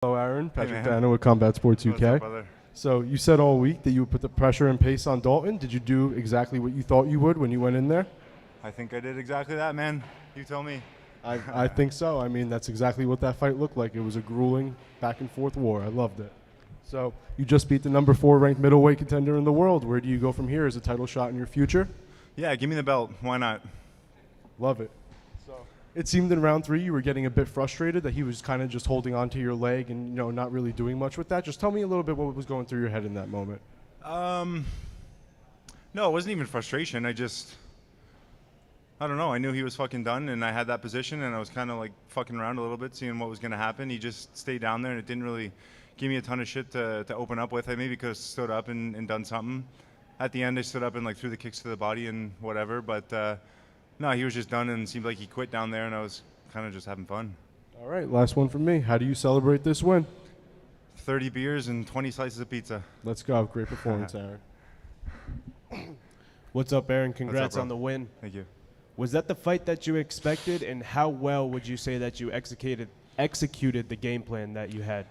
Hello, Aaron. Hey, Patrick man. Dano with Combat Sports What's UK. up, brother? So you said all week that you would put the pressure and pace on Dalton. Did you do exactly what you thought you would when you went in there? I think I did exactly that, man. You tell me. I think so. I mean, that's exactly what that fight looked like. It was a grueling back and forth war. I loved it. So you just beat the number 4 ranked middleweight contender in the world. Where do you go from here? Is a title shot in your future? Yeah, give me the belt. Why not? Love it. So it seemed in round 3 you were getting a bit frustrated that he was kind of just holding on to your leg and not really doing much with that. Just tell me a little bit what was going through your head in that moment. No, it wasn't even frustration. I don't know. I knew he was fucking done, and I had that position, and I was kind of like fucking around a little bit, seeing what was going to happen. He just stayed down there, and it didn't really give me a ton of shit to open up with. I maybe could have stood up and done something. At the end, I stood up and like threw the kicks to the body and whatever, but no, he was just done and seemed like he quit down there, and I was kind of just having fun. All right, last one from me. How do you celebrate this win? 30 beers and 20 slices of pizza. Let's go. Great performance, Aaron. What's up, Aaron? What's Congrats up, bro? on the win. Thank you. Was that the fight that you expected, and how well would you say that you executed the game plan that you had?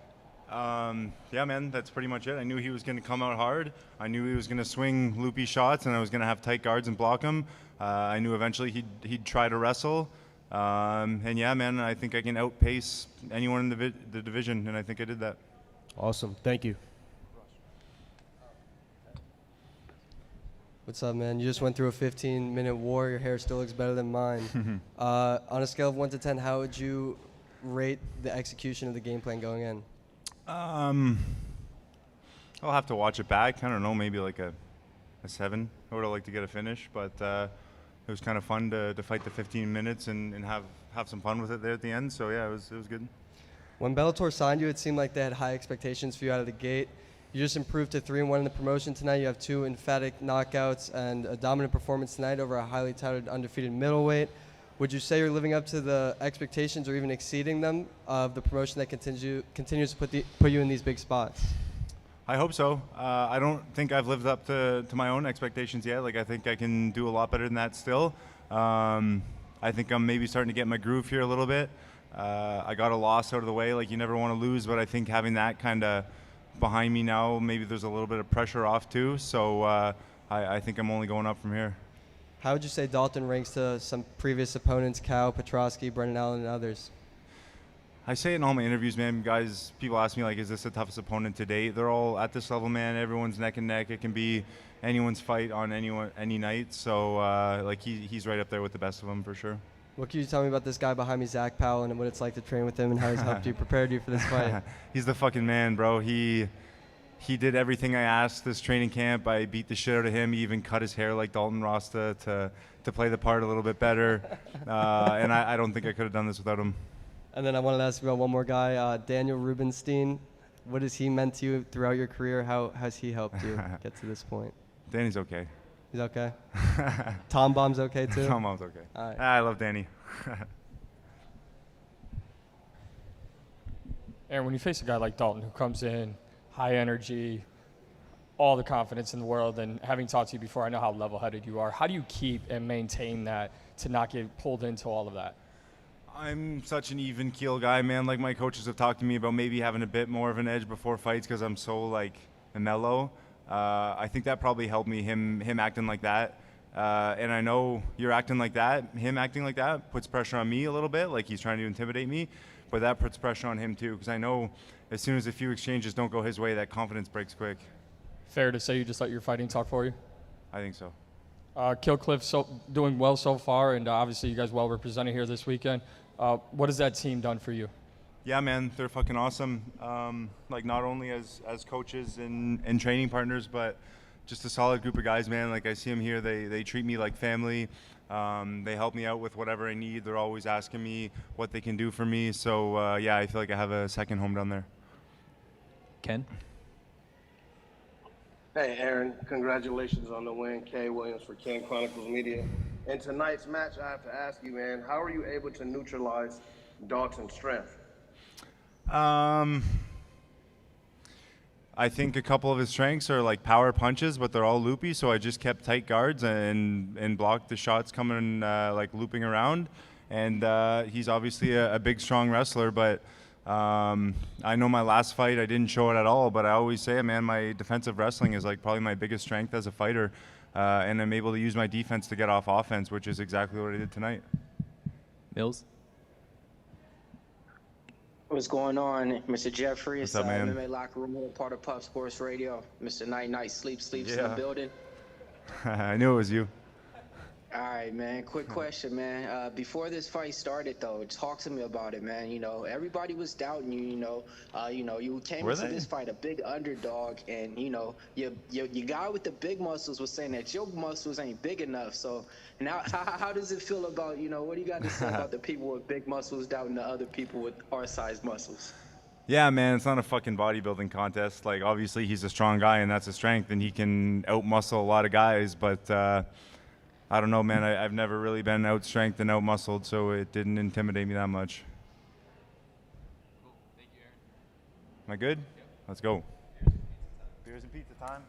Yeah, man, that's pretty much it. I knew he was going to come out hard. I knew he was going to swing loopy shots, and I was going to have tight guards and block him. I knew eventually he'd try to wrestle. And yeah, man, I think I can outpace anyone in the division, and I think I did that. Awesome. Thank you. What's up, man? You just went through a 15-minute war. Your hair still looks better than mine. On a scale of 1 to 10, how would you rate the execution of the game plan going in? I'll have to watch it back. I don't know, maybe like a 7. I would have liked to get a finish, but it was kind of fun to fight the 15 minutes and have some fun with it there at the end. So yeah, it was good. When Bellator signed you, it seemed like they had high expectations for you out of the gate. You just improved to 3-1 in the promotion tonight. You have 2 emphatic knockouts and a dominant performance tonight over a highly touted undefeated middleweight. Would you say you're living up to the expectations or even exceeding them of the promotion that continues to put you in these big spots? I hope so. I don't think I've lived up to my own expectations yet. Like, I think I can do a lot better than that still. I think I'm maybe starting to get my groove here a little bit. I got a loss out of the way. Like, you never want to lose, but I think having that kind of behind me now, maybe there's a little bit of pressure off too. So I think I'm only going up from here. How would you say Dalton ranks to some previous opponents, Cal, Petrosky, Brendan Allen, and others? I say it in all my interviews, man. Guys, people ask me, like, is this the toughest opponent to date? They're all at this level, man. Everyone's neck and neck. It can be anyone's fight on any night. So, like, he's right up there with the best of them for sure. What can you tell me about this guy behind me, Zach Powell, and what it's like to train with him and how he's helped you, prepared you for this fight? He's the fucking man, bro. He did everything I asked this training camp. I beat the shit out of him. He even cut his hair like Dalton Rosta to play the part a little bit better. And I don't think I could have done this without him. And then I wanted to ask you about one more guy, Daniel Rubenstein. What has he meant to you throughout your career? How has he helped you get to this point? Danny's okay. He's okay? Tom Bomb's okay too? Tom Bomb's okay. All right. I love Danny. Aaron, when you face a guy like Dalton who comes in, high energy, all the confidence in the world, and having talked to you before, I know how level-headed you are. How do you keep and maintain that to not get pulled into all of that? I'm such an even keel guy, man. Like, my coaches have talked to me about maybe having a bit more of an edge before fights because I'm so like mellow. I think that probably helped me, him acting like that. And I know you're acting like that. Him acting like that puts pressure on me a little bit, like he's trying to intimidate me. But that puts pressure on him too, because I know as soon as a few exchanges don't go his way, that confidence breaks quick. Fair to say you just let your fighting talk for you? I think so. Killcliff doing well so far, and obviously you guys well represented here this weekend. What has that team done for you? Yeah, man, they're fucking awesome. Like, not only as coaches and training partners, but just a solid group of guys, man. Like, I see them here. They treat me like family. They help me out with whatever I need. They're always asking me what they can do for me. So, yeah, I feel like I have a second home down there. Ken? Hey, Aaron, congratulations on the win. Kay Williams for King Chronicles Media. In tonight's match, I have to ask you, man, how are you able to neutralize Dalton's strength? I think a couple of his strengths are like power punches, but they're all loopy. So I just kept tight guards and blocked the shots coming like looping around. And he's obviously a big, strong wrestler, but I know my last fight I didn't show it at all, but I always say, man, my defensive wrestling is like probably my biggest strength as a fighter, and I'm able to use my defense to get off offense, which is exactly what I did tonight. Mills? What's going on, Mr. Jeffery? What's It's up, man? MMA Locker Room, part of Puff Sports Radio. Mr. Night Night Sleeps in the Yeah. building. I knew it was you. All right, man. Quick question, man. Before this fight started, though, talk to me about it, man. You know, everybody was doubting you. You came Were into they? this fight a big underdog, and your guy with the big muscles was saying that your muscles ain't big enough. So now, how does it feel about what do you got to say about the people with big muscles doubting the other people with our-sized muscles? Yeah, man, it's not a fucking bodybuilding contest. Like, obviously, he's a strong guy, and that's a strength, and he can outmuscle a lot of guys. But I don't know, man. I've never really been outstrengthed and outmuscled, so it didn't intimidate me that much. Am I good? Let's go. Beers and pizza time.